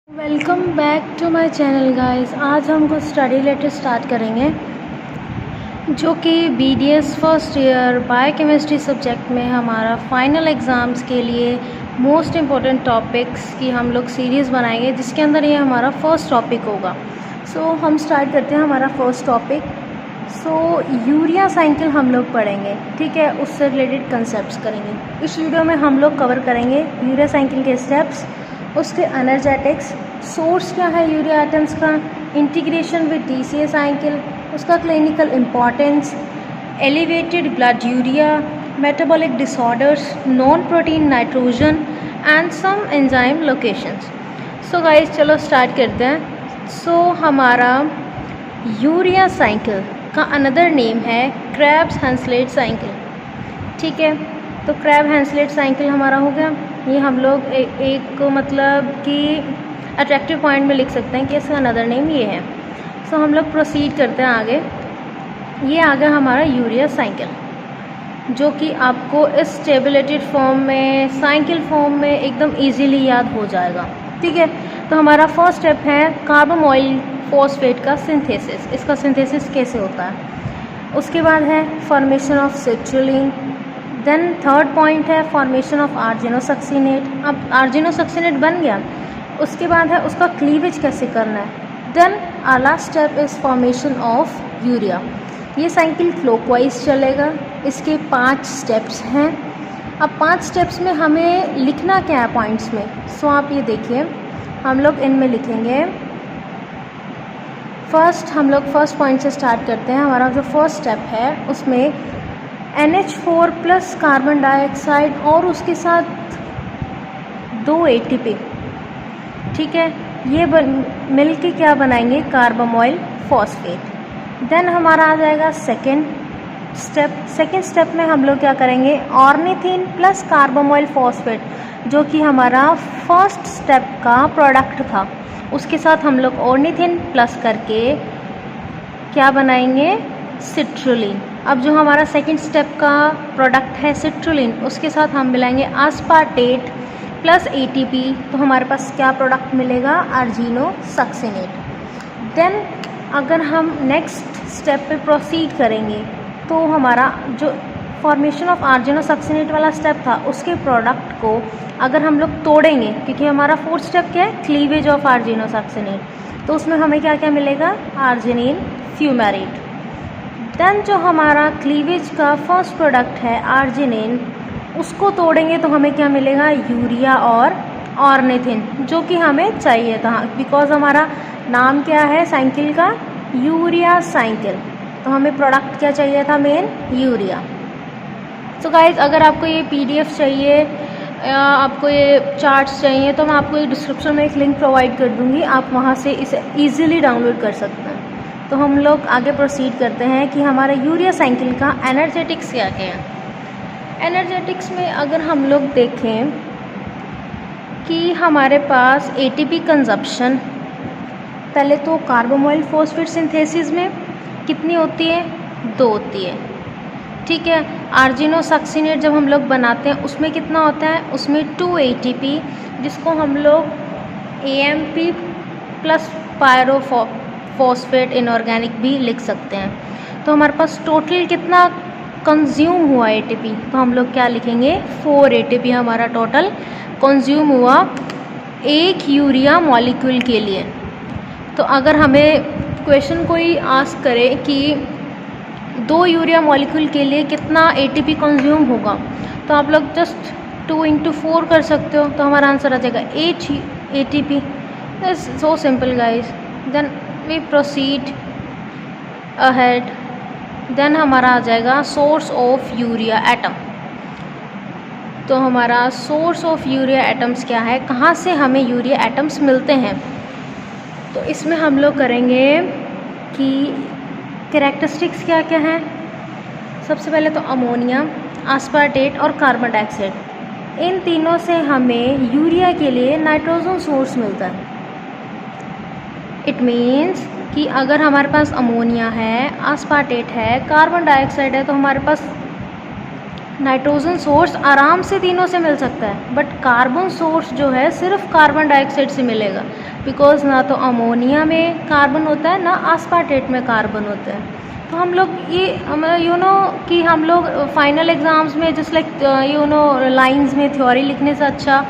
Welcome back to my channel guys. आज हम कुछ स्टडी रिलेटेड स्टार्ट करेंगे जो कि BDS first year biochemistry subject में हमारा फाइनल एग्ज़ाम्स के लिए मोस्ट इम्पॉर्टेंट टॉपिक्स की हम लोग सीरीज़ बनाएंगे, जिसके अंदर ये हमारा फर्स्ट टॉपिक होगा। हम स्टार्ट करते हैं हमारा फर्स्ट टॉपिक। यूरिया साइकिल हम लोग पढ़ेंगे, ठीक है, उससे रिलेटेड कंसेप्ट्स करेंगे। इस वीडियो में हम लोग कवर करेंगे यूरिया साइकिल के स्टेप्स, उसके एनर्जेटिक्स, सोर्स क्या है यूरिया एटम्स का, इंटीग्रेशन विद DCA साइकिल, उसका clinical importance, elevated blood urea, metabolic disorders, non protein nitrogen and some enzyme locations. Guys चलो स्टार्ट करते हैं। हमारा यूरिया साइकिल का अनदर नेम है क्रैब्स हैंसलेट साइकिल, ठीक है। तो क्रैब हैंसलेट साइकिल हमारा हो गया। ये हम लोग एक मतलब कि अट्रैक्टिव पॉइंट में लिख सकते हैं कि इसका अनदर नेम ये है। हम लोग प्रोसीड करते हैं आगे। ये आ गया हमारा यूरिया साइकिल, जो कि आपको इस टेबलेटेड फॉर्म में, साइकिल फॉर्म में एकदम इजीली याद हो जाएगा, ठीक है। तो हमारा फर्स्ट स्टेप है कार्बोमोइल फॉस्फेट का सिंथेसिस। इसका सिंथेसिस कैसे होता है। उसके बाद है formation of citrulline. Then third point है फॉर्मेशन ऑफ आर्जिनोसक्सिनेट। अब आर्जिनोसक्सिनेट बन गया, उसके बाद है उसका क्लीवेज कैसे करना है। Then last step is formation of urea. ये साइकिल क्लॉकवाइज चलेगा। इसके 5 स्टेप्स हैं। अब 5 स्टेप्स में हमें लिखना क्या है पॉइंट्स में। आप ये देखिए, हम लोग इनमें लिखेंगे। हम लोग फर्स्ट पॉइंट से स्टार्ट करते हैं। हमारा जो फर्स्ट स्टेप है उसमें NH4 प्लस कार्बन डाइऑक्साइड और उसके साथ 2 ATP, ठीक है, ये मिल के क्या बनाएंगे, कार्बोमोइल फॉस्फेट। देन हमारा आ जाएगा सेकेंड स्टेप में हम लोग क्या करेंगे, ऑर्निथिन प्लस कार्बोमोइल फॉस्फेट, जो कि हमारा फर्स्ट स्टेप का प्रोडक्ट था, उसके साथ हम लोग ऑर्निथिन प्लस करके क्या बनाएंगे, सिट्रुलिन। अब जो हमारा सेकंड स्टेप का प्रोडक्ट है सिट्रुलिन, उसके साथ हम मिलाएंगे आस्पार्टेट प्लस ATP, तो हमारे पास क्या प्रोडक्ट मिलेगा, आर्जिनोसक्सिनेट। देन अगर हम नेक्स्ट स्टेप पे प्रोसीड करेंगे तो हमारा जो फॉर्मेशन ऑफ आर्जिनोसक्सिनेट वाला स्टेप था, उसके प्रोडक्ट को अगर हम लोग तोड़ेंगे, क्योंकि हमारा फोर्थ स्टेप क्या है, क्लीवेज ऑफ आर्जिनोसक्सिनेट, तो उसमें हमें क्या क्या मिलेगा, आर्जिनिन फ्यूमेरेट। देन जो हमारा क्लीवेज का फर्स्ट प्रोडक्ट है आर्जिनिन, उसको तोड़ेंगे तो हमें क्या मिलेगा, यूरिया और ऑर्निथिन, जो कि हमें चाहिए था, बिकॉज हमारा नाम क्या है साइकिल का, यूरिया साइकिल, तो हमें प्रोडक्ट क्या चाहिए था, मेन यूरिया। गाइज अगर आपको ये PDF चाहिए, आपको ये चार्ट्स चाहिए, तो मैं आपको एक डिस्क्रिप्शन में एक लिंक प्रोवाइड कर दूँगी, आप वहाँ से इसे ईजिली डाउनलोड कर सकते हैं। तो हम लोग आगे प्रोसीड करते हैं कि हमारे यूरिया साइकिल का एनर्जेटिक्स क्या क्या है। एनर्जेटिक्स में अगर हम लोग देखें कि हमारे पास ATP कंजप्शन, पहले तो कार्बोमोइल फॉस्फेट सिंथेसिस में कितनी होती है, 2 होती है, ठीक है। आर्जिनोसक्सिनेट जब हम लोग बनाते हैं उसमें कितना होता है, उसमें 2 ATP, जिसको हम लोग AMP प्लस पायरोफॉस्फेट इनऑर्गेनिक भी लिख सकते हैं। तो हमारे पास टोटल कितना कंज्यूम हुआ ATP, तो हम लोग क्या लिखेंगे, 4 ATP हमारा टोटल कंज्यूम हुआ एक यूरिया मॉलिक्यूल के लिए। तो अगर हमें क्वेश्चन कोई आस्क करे कि 2 यूरिया मॉलिक्यूल के लिए कितना ATP कंज्यूम होगा, तो आप लोग जस्ट 2 × 4 कर सकते हो, तो हमारा आंसर आ जाएगा 8 ATP। It's so simple guys. Then we proceed ahead. Then हमारा आ जाएगा सोर्स ऑफ यूरिया एटम। तो हमारा सोर्स ऑफ यूरिया एटम्स क्या है, कहाँ से हमें यूरिया एटम्स मिलते हैं। तो इसमें हम लोग करेंगे कि कैरेक्टरिस्टिक्स क्या क्या हैं। सबसे पहले तो अमोनिया, आस्पार्टेट और कार्बन डाइऑक्साइड, इन तीनों से हमें यूरिया के लिए नाइट्रोजन सोर्स मिलता है। इट मीन्स कि अगर हमारे पास अमोनिया है, आस्पार्टेट है, कार्बन डाइऑक्साइड है, तो हमारे पास नाइट्रोजन सोर्स आराम से तीनों से मिल सकता है, बट कार्बन सोर्स जो है सिर्फ कार्बन डाइऑक्साइड से मिलेगा, बिकॉज ना तो अमोनिया में कार्बन होता है ना आस्पार्टेट में कार्बन होता है। तो हम लोग ये कि हम लोग फाइनल एग्ज़ाम्स में जस्ट लाइक लाइंस में थ्योरी लिखने से अच्छा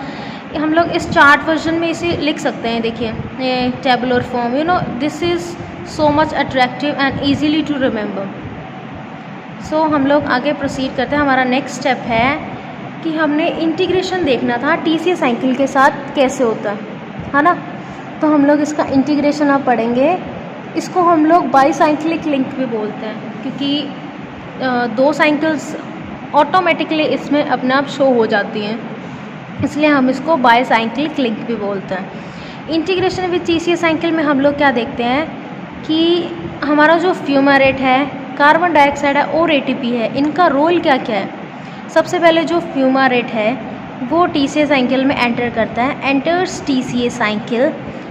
हम लोग इस चार्ट वर्जन में इसे लिख सकते हैं। देखिए tabular form, this is so much attractive and easily to remember. So हम लोग आगे प्रोसीड करते हैं। हमारा नेक्स्ट स्टेप है कि हमने इंटीग्रेशन देखना था TCA साइकिल के साथ कैसे होता है ना। तो हम लोग इसका इंटीग्रेशन अब पढ़ेंगे। इसको हम लोग बाईसाइक्लिक लिंक भी बोलते हैं, क्योंकि दो साइकिल्स ऑटोमेटिकली इसमें अपने आप शो हो जाती हैं, इसलिए हम इसको बाईसाइक्लिक लिंक भी बोलते हैं। इंटीग्रेशन विद TCA साइकिल में हम लोग क्या देखते हैं कि हमारा जो फ्यूमारेट है, कार्बन डाइऑक्साइड है और ATP है, इनका रोल क्या क्या है। सबसे पहले जो फ्यूमारेट है वो TCA साइकिल में एंटर करता है, enters TCA cycle,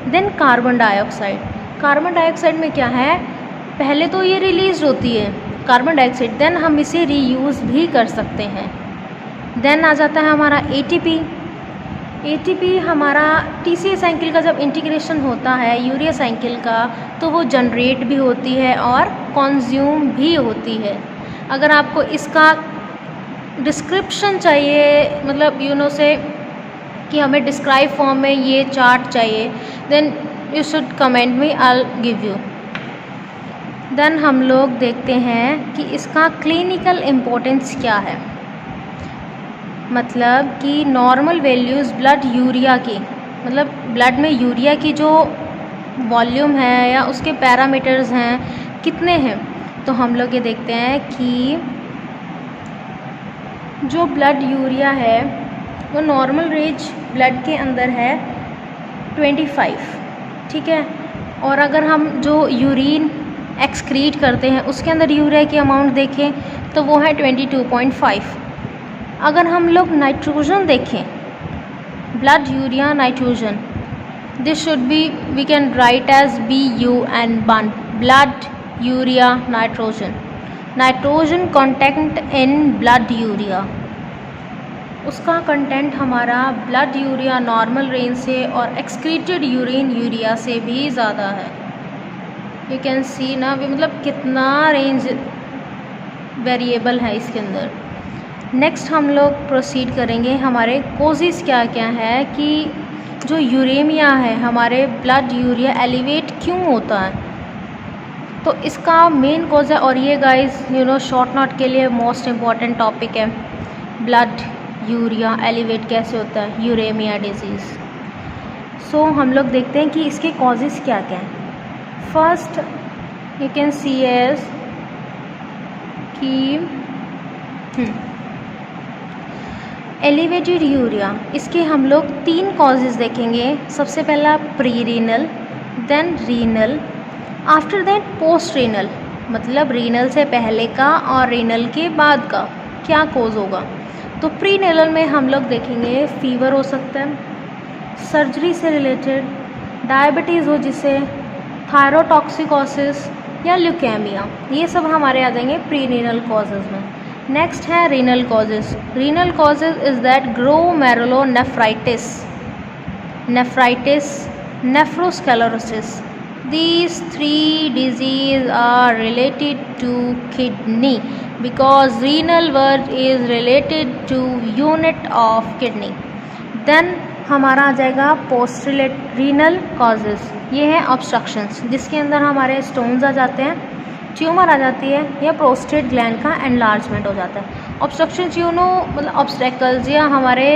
then carbon dioxide में क्या है, पहले तो ये रिलीज होती है कार्बन डाइऑक्साइड, देन हम इसे रीयूज़ भी कर सकते हैं। देन आ जाता है हमारा ATP हमारा TCA साइकिल का जब इंटीग्रेशन होता है यूरिया साइकिल का, तो वो जनरेट भी होती है और कंज्यूम भी होती है। अगर आपको इसका डिस्क्रिप्शन चाहिए, मतलब से कि हमें डिस्क्राइब फॉर्म में ये चार्ट चाहिए, then you should comment me, I will give you. Then हम लोग देखते हैं कि इसका क्लिनिकल इम्पोर्टेंस क्या है, मतलब कि नॉर्मल वैल्यूज़ ब्लड यूरिया की, मतलब ब्लड में यूरिया की जो वॉल्यूम है या उसके पैरामीटर्स हैं कितने हैं। तो हम लोग ये देखते हैं कि जो ब्लड यूरिया है वो नॉर्मल रेंज ब्लड के अंदर है 25, ठीक है। और अगर हम जो यूरिन एक्सक्रीट करते हैं उसके अंदर यूरिया की अमाउंट देखें तो वो है 22.5। अगर हम लोग नाइट्रोजन देखें, blood urea nitrogen, this should be, we can write as BUN, blood urea nitrogen content in blood urea. उसका कंटेंट हमारा ब्लड यूरिया नॉर्मल रेंज से और एक्सक्रीटेड यूरिन यूरिया से भी ज़्यादा है। यू कैन सी ना, मतलब कितना रेंज वेरिएबल है इसके अंदर। नेक्स्ट हम लोग प्रोसीड करेंगे, हमारे कोजेस क्या क्या है कि जो यूरेमिया है हमारे ब्लड यूरिया एलिवेट क्यों होता है। तो इसका मेन कोज है, और ये गाइस शॉर्ट नोट के लिए मोस्ट इम्पॉर्टेंट टॉपिक है, ब्लड यूरिया एलिवेट कैसे होता है, यूरेमिया डिजीज़। सो हम लोग देखते हैं कि इसके कॉजेज़ क्या क्या हैं। First you can see as कि एलिवेटेड यूरिया, इसके हम लोग 3 कॉजेज़ देखेंगे। सबसे पहला pre renal, then renal, after that post renal, मतलब रीनल से पहले का और रीनल के बाद का क्या कोज होगा। तो प्री रीनल में हम लोग देखेंगे फीवर हो सकता है, सर्जरी से रिलेटेड, डायबिटीज़ हो जिससे, थायरोटॉक्सिकोसिस या ल्यूकेमिया, ये सब हमारे आ जाएंगे प्री रीनल कॉजेज़ में। नेक्स्ट है renal causes. Renal causes is that glomerulonephritis, nephrosclerosis. These 3 diseases are related to kidney because renal word is related to unit of kidney. Then हमारा आ जाएगा पोस्ट रीनल कॉजेज़, ये है obstructions, जिसके अंदर हमारे स्टोन्स आ जाते हैं, ट्यूमर आ जाती है, या प्रोस्टेट ग्लैंड का एनलार्जमेंट हो जाता है। ऑब्स्ट्रक्शंस मतलब ऑब्स्टेकल्स, या हमारे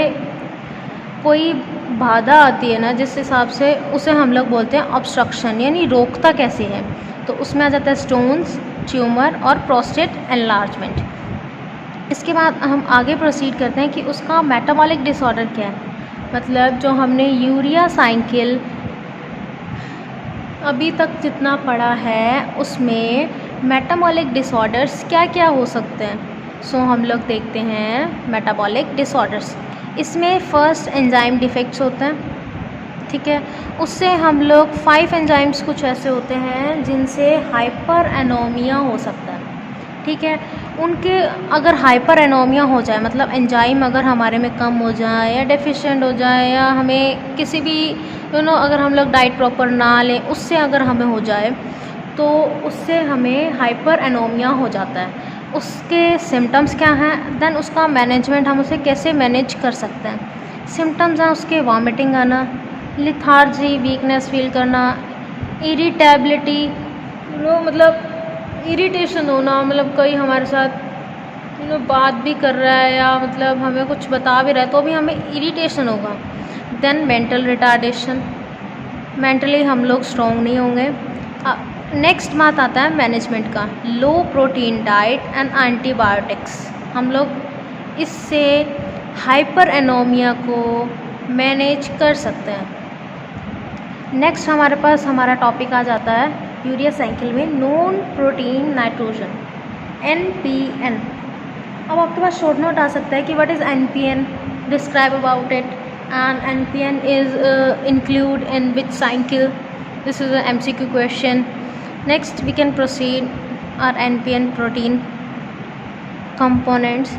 कोई बाधा आती है ना जिस हिसाब से उसे हम लोग बोलते हैं ऑब्स्ट्रक्शन, यानी रोकता कैसे है। तो उसमें आ जाता है स्टोन्स, ट्यूमर और प्रोस्टेट एनलार्जमेंट। इसके बाद हम आगे प्रोसीड करते हैं कि उसका मेटाबॉलिक डिसऑर्डर क्या है, मतलब जो हमने यूरिया साइकिल अभी तक जितना पढ़ा है उसमें मेटाबॉलिक डिसऑर्डर्स क्या क्या हो सकते हैं। सो हम लोग देखते हैं मेटाबॉलिक डिसऑर्डर्स। इसमें फर्स्ट एंजाइम डिफेक्ट्स होते हैं, ठीक है। उससे हम लोग 5 एंजाइम्स कुछ ऐसे होते हैं जिनसे हाइपर एनोमिया हो सकता है, ठीक है। उनके अगर हाइपर एनोमिया हो जाए, मतलब एंजाइम अगर हमारे में कम हो जाए या डेफिशिएंट हो जाए, या हमें किसी भी अगर हम लोग डाइट प्रॉपर ना लें, उससे अगर हमें हो जाए तो उससे हमें हाइपर एनोमिया हो जाता है। उसके सिम्टम्स क्या हैं, देन उसका मैनेजमेंट, हम उसे कैसे मैनेज कर सकते हैं। सिम्टम्स हैं उसके वॉमिटिंग आना, लिथार्जी, वीकनेस फील करना, इरिटेबिलिटी, मतलब इरिटेशन होना, मतलब कोई हमारे साथ बात भी कर रहा है या मतलब हमें कुछ बता भी रहा है तो भी हमें इरिटेशन होगा। देन मेंटल रिटार्डेशन, मेंटली हम लोग स्ट्रॉन्ग नहीं होंगे। नेक्स्ट बात आता है मैनेजमेंट का, लो प्रोटीन डाइट एंड एंटीबायोटिक्स। हम लोग इससे हाइपर एनोमिया को मैनेज कर सकते हैं। नेक्स्ट हमारे पास हमारा टॉपिक आ जाता है यूरिया साइकिल में नॉन प्रोटीन नाइट्रोजन, NPN। अब आपके पास शॉर्ट नोट आ सकता है कि what is NPN, describe about it, and NPN is include in which cycle. This is a MCQ question. Next we can proceed are NPN protein components.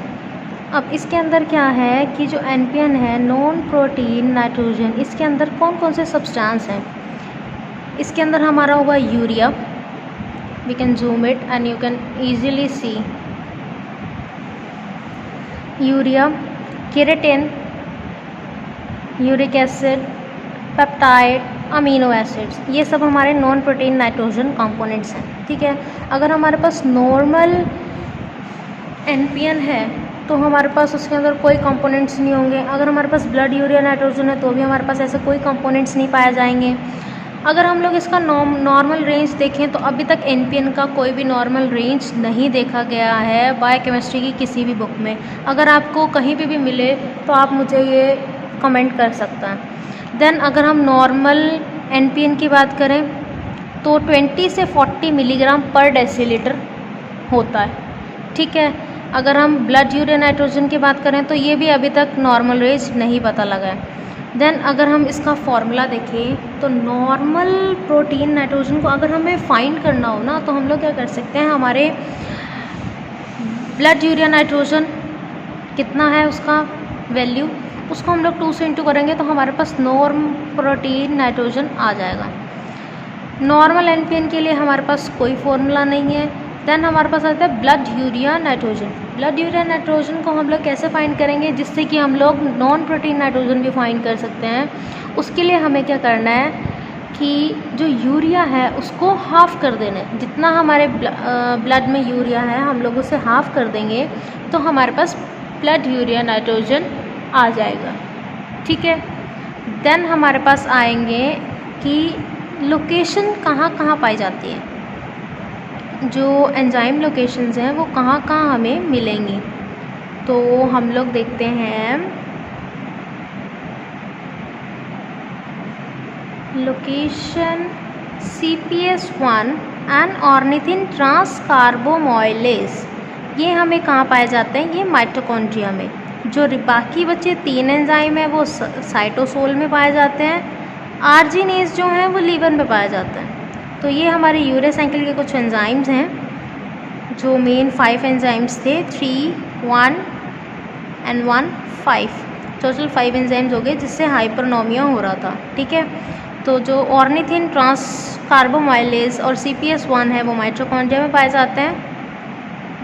अब इसके अंदर क्या है कि जो NPN है, नॉन प्रोटीन नाइट्रोजन, इसके अंदर कौन कौन से सब्सटेंस हैं। इसके अंदर हमारा होगा urea, we can zoom it and you can easily see urea, keratin, uric acid, peptide, amino acids, ये सब हमारे नॉन प्रोटीन नाइट्रोजन कंपोनेंट्स हैं। ठीक है, अगर हमारे पास नॉर्मल NPN है तो हमारे पास उसके अंदर कोई कंपोनेंट्स नहीं होंगे। अगर हमारे पास ब्लड यूरिया नाइट्रोजन है तो भी हमारे पास ऐसे कोई कंपोनेंट्स नहीं पाए जाएंगे। अगर हम लोग इसका नॉर्मल रेंज देखें तो अभी तक NPN का कोई भी नॉर्मल रेंज नहीं देखा गया है बायोकेमिस्ट्री की किसी भी बुक में। अगर आपको कहीं पे भी मिले तो आप मुझे ये कमेंट कर सकते हैं। देन अगर हम नॉर्मल NPN की बात करें तो 20 से 40 मिलीग्राम पर डेसीलीटर होता है। ठीक है, अगर हम ब्लड यूरिया नाइट्रोजन की बात करें तो ये भी अभी तक नॉर्मल रेंज नहीं पता लगा है। देन अगर हम इसका फॉर्मूला देखें तो नॉर्मल प्रोटीन नाइट्रोजन को अगर हमें फाइंड करना हो ना तो हम लोग क्या कर सकते हैं, हमारे ब्लड यूरिया नाइट्रोजन कितना है उसका वैल्यू, उसको हम लोग 2 से इंटू करेंगे तो हमारे पास नॉर्म प्रोटीन नाइट्रोजन आ जाएगा। नॉर्मल NPN के लिए हमारे पास कोई फॉर्मूला नहीं है। देन हमारे पास आता है blood urea nitrogen. Blood urea nitrogen को हम लोग कैसे फाइंड करेंगे जिससे कि हम लोग नॉन प्रोटीन नाइट्रोजन भी फाइंड कर सकते हैं। उसके लिए हमें क्या करना है कि जो यूरिया है उसको हाफ़ कर देना है। जितना हमारे ब्लड में यूरिया है हम लोग उसे हाफ़ कर देंगे तो हमारे पास ब्लड यूरिया नाइट्रोजन आ जाएगा। ठीक है, देन हमारे पास आएंगे कि लोकेशन कहाँ कहाँ पाई जाती है, जो एंजाइम लोकेशंस हैं वो कहाँ कहाँ हमें मिलेंगी। तो हम लोग देखते हैं लोकेशन CPS1 एंड ऑर्निथिन ट्रांसकार्बोमाइलेज, ये हमें कहाँ पाए जाते हैं, ये माइटोकॉन्ड्रिया में। जो बाकी बचे 3 एंजाइम है वो साइटोसोल में पाए जाते हैं। आर्जिनेज जो हैं वो लीवर में पाया जाता है। तो ये हमारे यूरिया साइकिल के कुछ एंजाइम्स हैं जो मेन 5 एंजाइम्स थे, 3, 1 एंड 1, 5, टोटल 5 एंजाइम्स हो गए जिससे हाइपरनोमिया हो रहा था। ठीक है, तो जो ऑर्निथिन ट्रांसकार्बोमाइलेज और CPS1 है वो माइटोकॉन्ड्रिया में पाए जाते हैं।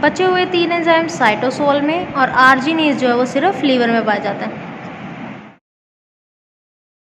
बचे हुए 3 एंजाइम्स साइटोसोल में, और आर्जिनेज जो है वो सिर्फ लीवर में पाया जाता है।